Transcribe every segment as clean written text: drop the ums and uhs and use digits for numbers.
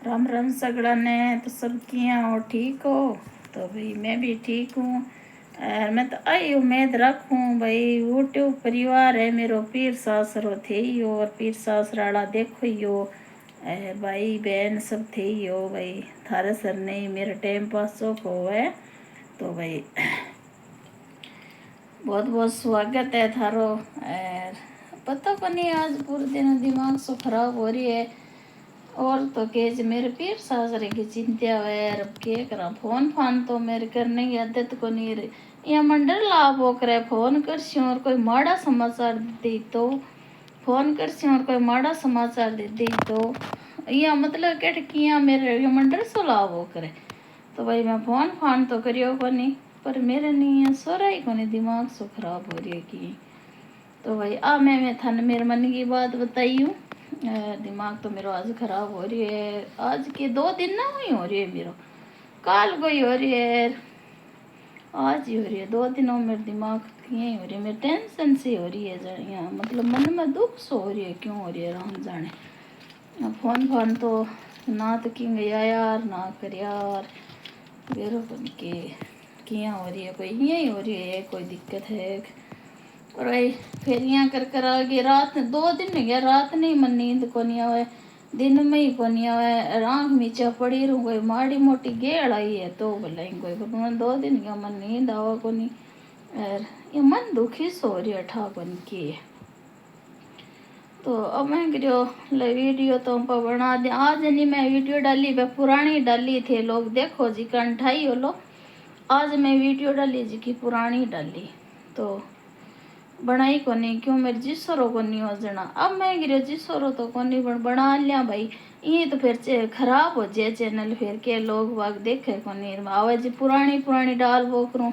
राम राम सगड़ा ने। तो सब किया हो ठीक हो? तो भाई मैं भी ठीक हूँ। मैं तो आई उम्मीद रखूँ भाई यूट्यूब परिवार है मेरो, पीर सासरो थे ही हो और पीर सासराड़ा देखो ही हो, भाई बहन सब थे ही हो भाई। थारे सर नहीं मेरा टाइम पास हो है। तो भाई बहुत बहुत स्वागत है थारो। पता को नहीं आज पूरे दिन दिमाग सो खराब हो रही है। और तो के मेरे पीर सासरे की चिंता है। अब के करा फोन फान तो मेरे करने की आदत को नहीं रही। या मंडर लाभ हो करे फोन कर और कोई माड़ा समाचार दे तो फोन कर और कोई माड़ा समाचार दे दे तो या मतलब के किया मेरे मंडर सो लाभ हो करे। तो भाई मैं फोन फान तो करियो को नहीं, पर मेरे नहीं है सो रहा ही को नहीं, दिमाग सो खराब हो रही है कि। तो भाई मैं थाने मेरे मन की बात बताई हूँ। दिमाग तो मेरा आज खराब हो रही है। आज के 2 दिन ना ही हो रही है मेरो, काल को ही हो रही है, आज ही हो रही है। 2 दिनों में दिमाग यही हो रही है, मेरी टेंशन से हो रही है जानिया, मतलब मन में दुख सो हो रही है। क्यों हो रही है राम जाने। फोन फोन तो ना तो कि गया यार ना कर यार बेरो बन के किया हो रही है, कोई यही हो रही है, कोई दिक्कत है। और भाई फिर यहाँ कर आ गई रात 2 दिन गया, रात नहीं मन नींद को नहीं आवे, दिन में ही को नहीं आवे, आँख नीचे पड़ी रहूँ, कोई माड़ी मोटी गेड़ आई है तो बोलाई कोई 2 दिन गया मन नींद आवा को नहीं। और ये मन दुखी सो रही है ठा बन की। तो अब मैं करो वीडियो तो बना दे। आज नहीं मैं वीडियो डाली, वह पुरानी डाली थे, लोग देखो जी कंठाई हो लो। आज मैं वीडियो डाली जी की पुरानी डाली तो बनाई को नहीं, क्यों मेरे जिसरो को नहीं हो जना। अब मैं गिरो जिसरो तो को नहीं बना लिया भाई, ये तो फिर खराब हो जाए चैनल, फिर के लोग वाग देखे को नहीं आवे जी पुरानी पुरानी डाल वो करूँ।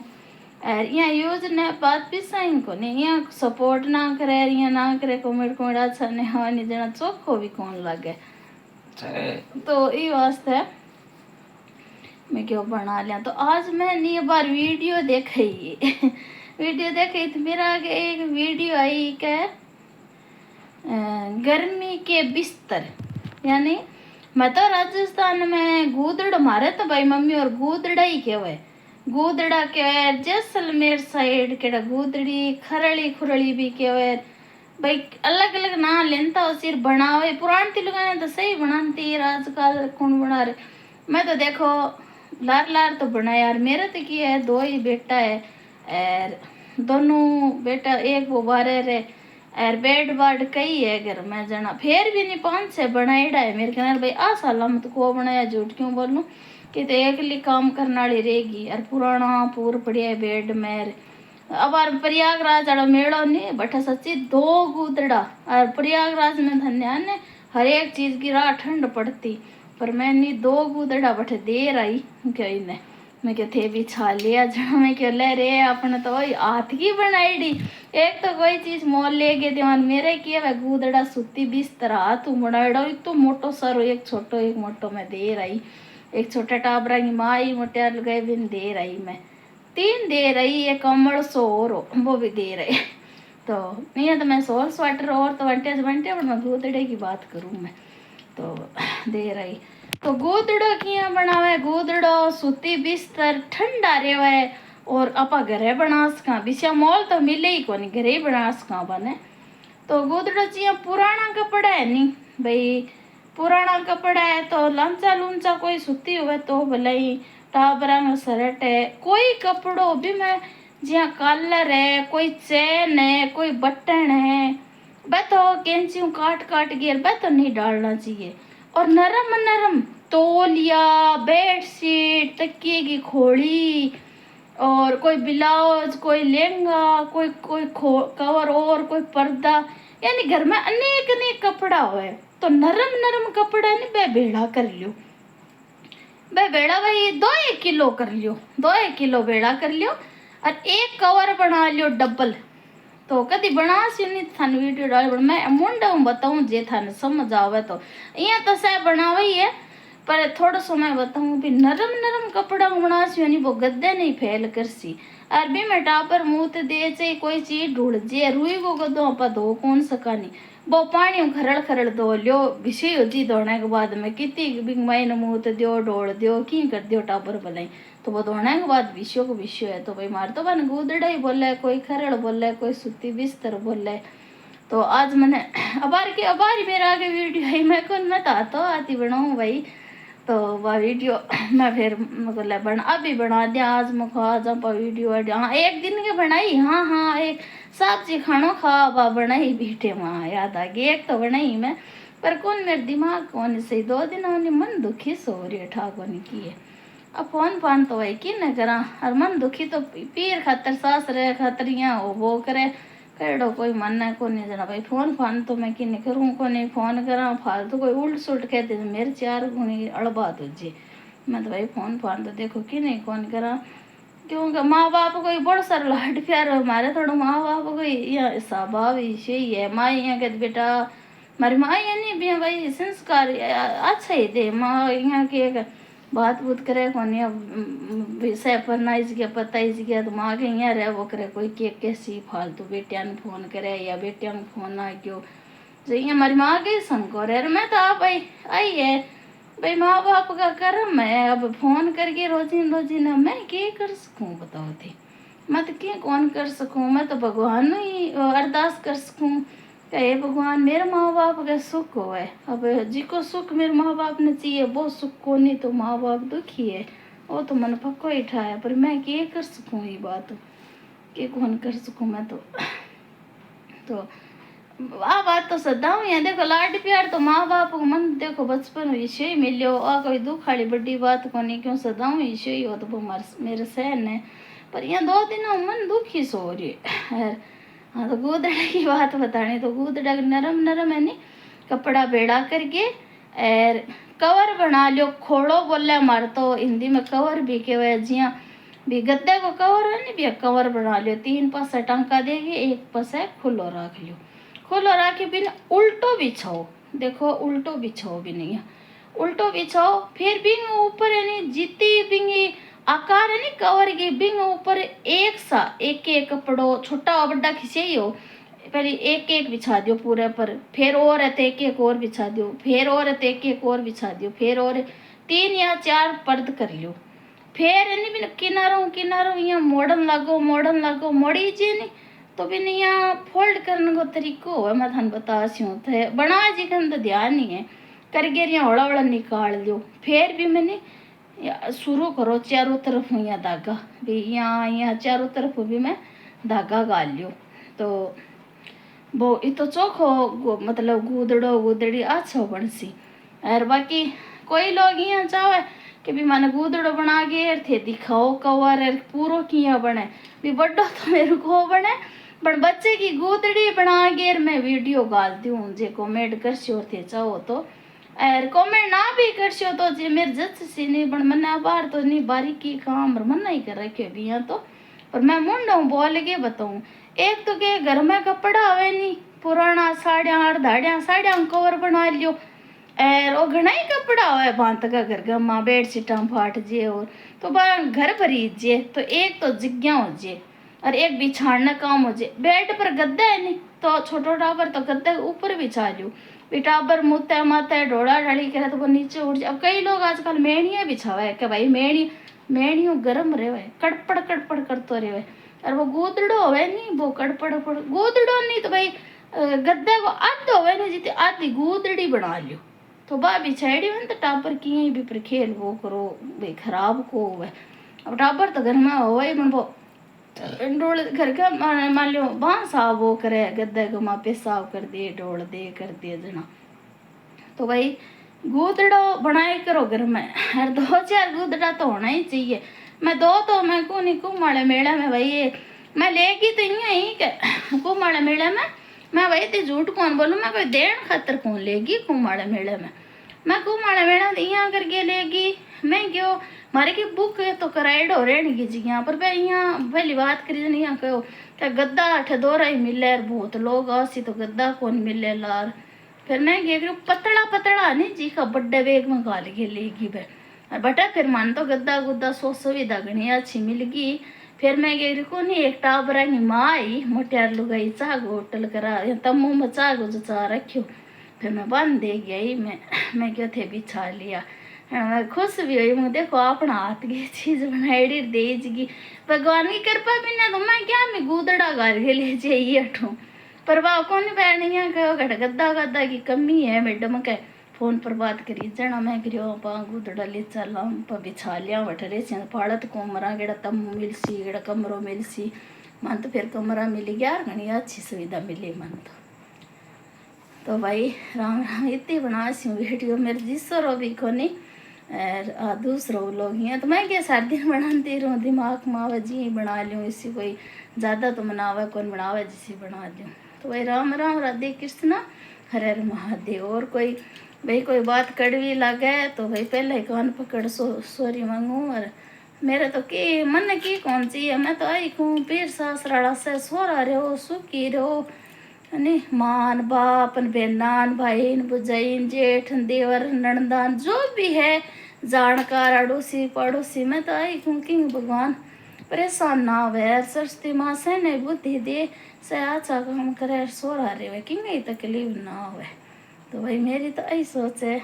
और यहाँ यूज ने बात पिसाई को नहीं, यहाँ सपोर्ट ना करे, यहाँ ना करे कमेंट कमेंट अच्छा नहीं हवा नहीं जना, चोखो भी कौन लगे। तो ये वास्ते मैं क्यों बना लिया। तो आज मैंने बार वीडियो देखी वीडियो देखी तो मेरा आगे एक वीडियो आई के गर्मी के बिस्तर, यानी मैं तो राजस्थान में गूदड़ मारे तो भाई मम्मी और गूदड़ा ही कहवे, गूदड़ा कहवे। जैसलमेर साइड केड़ा गूदड़ी, खरड़ी खुरड़ी भी कहवे भाई, अलग अलग ना लेनता हो सिर बनावे। पुरानी लोग तो सही बनाती, आजकल कौन बना रहे। मैं तो देखो लार लार तो बना यार, मेरा तो क्या है 2 ही बेटा है और दोनों बेटा एक वो बारे रे और बेड वार्ड कई है घर में जना, फिर भी नहीं 5-6 बनाएड़ा है मेरे कहना भाई आ साला मत को बनाया, झूठ क्यों बोलूं कि तो एकली काम करने वाली रहेगी। और पुराना पूर पड़िया है बेड में। अब प्रयागराज वाला मेड़ो नहीं बटा सच्ची 2 गूदड़ा, और प्रयागराज में धन्या ने हर एक चीज की राह ठंड पड़ती, पर मैं नहीं 2 गूदड़ा बटे देर आई क्या इन्हें। मैं क्या थे भी छा लिया जहाँ, मैं क्यों ले रे अपने तो वही हाथ की बनाई डी। एक तो कोई चीज मोल ले गए दीवान मेरे की वह गूदड़ा सुती बिस्तर हाथ बनाएड़ा तो मोटो सारो, एक छोटो एक मोटो में देर आई। एक छोटा टाबरा की माई मोटे गए बिन देर आई, मैं 3 दे रही, एक कमल सो और वो भी दे रहे। तो नहीं तो मैं सोल स्वेटर और तो बंटे बंटे मैं गूदड़े की बात करूँ मैं तो दे रही। तो गूदड़ो किया बनावे, गूदड़ो सूती बिस्तर ठंडा रेवे और आपा घरे बना सका, बिछा मॉल तो मिले ही को नहीं, घरे ही बना सका बने। तो गूदड़ो चिया पुराना कपड़ा है नहीं भाई, पुराना कपड़ा है तो लंचा लुंचा कोई सूती हुए तो भले ही टाबरा में शर्ट है, कोई कपड़ो भी मैं जिया कलर है, कोई चैन है, कोई बटन है, वह तो कैंचियों काट काट के वह तो नहीं डालना चाहिए। और नरम नरम तौलिया, बेडशीट, तकिए की खोली और कोई ब्लाउज, कोई लहंगा, कोई कोई कवर और कोई पर्दा, यानी घर में अनेक अनेक कपड़ा हो तो नरम नरम कपड़ा नहीं बे भेड़ा कर लियो, बे भेड़ा भाई 2-1 किलो कर लियो, 2-1 किलो भेड़ा कर लियो और एक कवर बना लियो डबल। तो कदी बना सी नहीं थाने वीडियो डाल, मैं मुंडा बताऊं जे थाने समझ आवे तो यहाँ तो सह बनावा ही है, पर थोड़ा समय बताऊं भी नरम नरम कपड़ा बना सी नहीं वो गद्दे नहीं फैल कर सी। अरबी में टापर मुँह दे चाहिए कोई चीज ढूंढ जे रुई को गद्दो आप धो कौन सका नहीं, वो पानी खरड़ खरड़ धो लियो विषय हो जी धोने के बाद में कितनी बिग माइन मुँह तो दियो डोल दियो की कर दियो टाबर भलाई तो वो धोने के बाद विषय को विषय है। तो भाई मार तो बन गुदड़ा ही बोले, कोई खरड़ बोले, कोई सूती बिस्तर बोले। तो आज मैंने अबारी मेरे आगे वीडियो है, मैं तो आती बनाऊँ भाई। तो वह वीडियो मैं फिर मतलब अभी बना दिया। आज मुझको आज आप वीडियो हाँ एक दिन के बनाई, हाँ एक सब्जी खानो खा बा बनाई बीटे वहाँ याद आ गई। एक तो बनाई मैं पर कौन मेरे दिमाग कौन सही 2 दिन होने मन दुखी सो रही ठाकों की है। अब फोन तो वही कि न करा और मन दुखी तो पीर खातर सास रहे खातर यहाँ हो वो करे कहो कोई मन है को नहीं जना भाई फोन तो मैं कि करूँ को नहीं फोन करा फालतू कोई उल्ट सुल्ट कहते मेरे 4 गुणी अड़बा तुझे। मैं तो भाई फोन तो देखो कि नहीं कौन करा क्योंकि माँ बाप कोई बड़ा सारा लाड प्यार हमारे थोड़ा माँ बाप कोई यहाँ स्वभाव यही है। माँ यहाँ कहते बेटा हमारी माँ यहाँ नहीं भी भाई संस्कार अच्छा ही दे माँ यहाँ की बात बूत करे कोनी विषय पर ना इस गया पता इस गया तो माँ के यहाँ रहे वो करे कोई के कैसी फालतू बेटिया ने फोन करे या बेटिया ने फोन आ गयो जो ये हमारी माँ के संकोर है। मैं तो आप आई है भाई माँ बाप का कर्म है। अब फोन करके रोजीना मैं क्या कर सकूँ बताओ थी, मैं तो क्या कौन कर सकूँ। मैं तो भगवान ही अरदास कर सकूँ कि हे भगवान मेरे माँ बाप का सुख हो है। अब जिको सुख मेरे माँ बाप ने चाहिए वो सुख को नहीं तो माँ बाप दुखी है वो तो मन पक्को ही ठाया। पर मैं क्या कर सकूँ ये बात क्या कौन कर सकूँ मैं तो आ बात तो सदा हूँ यहाँ देखो लाड प्यार तो माँ बाप को मन देखो बचपन विषय ही मिलो आ कोई दुख वाली बड़ी बात को नहीं क्यों सदा हूँ विषय ही हो तो वो मेरे सहन है। पर यहाँ 2 दिन मन दुखी सो रही है। हाँ तो गूदड़ा की बात बतानी तो गूदड़ा नरम है नहीं कपड़ा बेड़ा करके और कवर बना लियो खोड़ो बोले हमारे तो हिंदी में कवर भी के हुए जिया भी गद्दे को कवर है नहीं भी कवर बना लियो 3 पासे टांका देगी 1 पासे खुलो रख लियो। खुलो रखे बिना उल्टो बिछाओ देखो उल्टो बिछाओ भी नहीं है उल्टो बिछाओ फिर बिंग ऊपर है नहीं जितनी बिंगी आकार है नहीं कवर की बिंग ऊपर एक सा एक कपड़ो छोटा बड़ा खिसे ही हो पहले एक बिछा दियो पूरे पर फिर और है तो एक और बिछा दियो फिर और है तो एक और बिछा दियो फिर और 3 या 4 पर्द कर लियो। फिर है नहीं किनारों यहाँ मॉडर्न लागो मोड़ी जे नहीं तो भी नहीं यहाँ फोल्ड करने को तरीको है मैं थान बता सी हूँ थे बना जी का तो ध्यान नहीं है करके यहाँ हौड़ा निकाल लियो। फिर भी मैंने शुरू करो चारों तरफ यहाँ धागा भी यहाँ चारों तरफ भी मैं धागा गाल लियो। तो वो तो चोखो मतलब गूदड़ी अच्छा बनसी। और बाकी कोई लोग यहाँ चाहे कि भी मैंने गूदड़ो बना के थे दिखाओ कवर पूरो किया बने भी बड्डो तो मेरे को बने पर बच्चे की गूदड़ी बना के मैं वीडियो डालती हूँ जे कमेंट कर थे चाहो तो और कमेंट ना भी कर तो जे मेरे जच से नहीं बन मना बार तो नहीं बारीकी काम मना ही कर रखे भी यहाँ तो पर मैं मुंडा बोल के बताऊँ एक तो के घर में कपड़ा आवे नहीं पुराना साड़ियाँ कवर बना लियो और वो घना ही कपड़ा हुआ बांत का घर का माँ बेडशीटा फाट जे और तो घर भरी जे तो एक तो जिग्ञा हो जे और एक बिछाड़ना काम हो जाए। बेड पर गद्दा है नहीं तो छोटो टाबर तो गद्दे ऊपर बिछा लियो भी टाबर मुँह माता डोड़ा डाली करे तो वो नीचे उठ जाए। अब कई लोग आजकल मेहणियाँ बिछावा है कि भाई मेहणियों गर्म रहे कड़पड़ करते रहे और वो गूदड़ो होवे नहीं वो कड़पड़ गूदड़ो नहीं तो भाई गद्दे को आधो होवे नहीं जीती आधी गूदड़ी बना लियो तो बा बिछाड़ी हो तो टाबर की भी पर खेल वो करो भाई खराब को होवे। अब टाबर तो घर में होवे वो डोल घर का मान लो वहाँ साफ वो करे गद्दे को माँ पे साफ कर दिए डोल दे कर दिए जना तो भाई गूदड़ो बनाए करो घर में हर 2-4 गूदड़ा तो होना ही चाहिए। मैं 2 तो मैं को नहीं कुमाड़े मेले में भाई मैं लेगी तो यहीं के कुमाड़े मेले में मैं वही थी झूठ कौन बोलूँ मैं कोई देन खातर कौन लेगी कुमाड़े मेले में मैं कुमाड़े मेले यहाँ करके लेगी मैं क्यों मारे की बुक तो कराइडो रहने की जी यहाँ पर भाई यहाँ पहली बात करी यहाँ कहो क्या गद्दा ठदोरा ही मिले बहुत लोग आसी तो गद्दा कौन मिले लार फिर मैं क्या पतला नहीं जी का बड्डे बैग में गाल के लेगी भाई और बटा फिर मान तो गद्दा गुद्दा सुविधा घनी अच्छी मिल गई फिर मैं गई को नहीं एक टाबरा की माँ आई मोटियार लुगाई चाग होटल करा तमू में चाग जो चा रखियो। फिर मैं बंद दे गई मैं क्यों थे बिछा लिया। मैं खुश भी हुई मैं देखो अपना हाथ की चीज बनाई देगी भगवान की कृपा बिना तो मैं क्या मैं गूदड़ा घर के ले जाइए अठू पर वाह कौन पैनिया घट गद्दा गद्दा की कमी है मैडम के फोन पर बात करी जना मैं करियो पा गूदड़ा ले चला पा बिछा लिया बठरे से पाड़त कोमरा गेड़ा तम्मू मिलसी गेड़ा कमरो मिलसी मन तो फिर कमरा मिल गया घनी अच्छी सुविधा मिली मन तो भाई राम राम इतनी बना सी वीडियो मेरे जिसरो भी कोनी दूसरों लोग हैं तो मैं क्या सारे दिन बनाती रहूँ दिमाग मावा जी बना लूँ इसी कोई ज़्यादा तो मनावा कौन बनावा जिसे बना लूँ तो भाई राम राम राधे कृष्ण हरे हर महादेव। और कोई भाई कोई बात कड़वी लगे तो भाई पहले कान पकड़ सॉरी मांगू। और मेरे तो की मन की कौन सी है मैं तो आई कहूँ पीर सासराड़ा से सोरा रहो सुखी रहो ने मान बाप बहनान भाई बुझाइन जेठ देवर नंदान जो भी है जानकार अड़ोसी पड़ोसी मैं तो आई हूँ कि भगवान परेशान ना हो सरस्वती माँ से नहीं बुद्धि दे से अच्छा काम करे सोरा रे कि तकलीफ ना हो। तो भाई मेरी तो यही सोच है।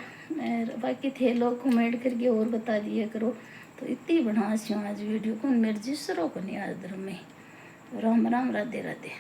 बाकी थे लोग कमेंट करके और बता दिया करो। तो इतनी बना आज वीडियो को मेरे जिसरो को नहीं आज में राम राम राधे राधे।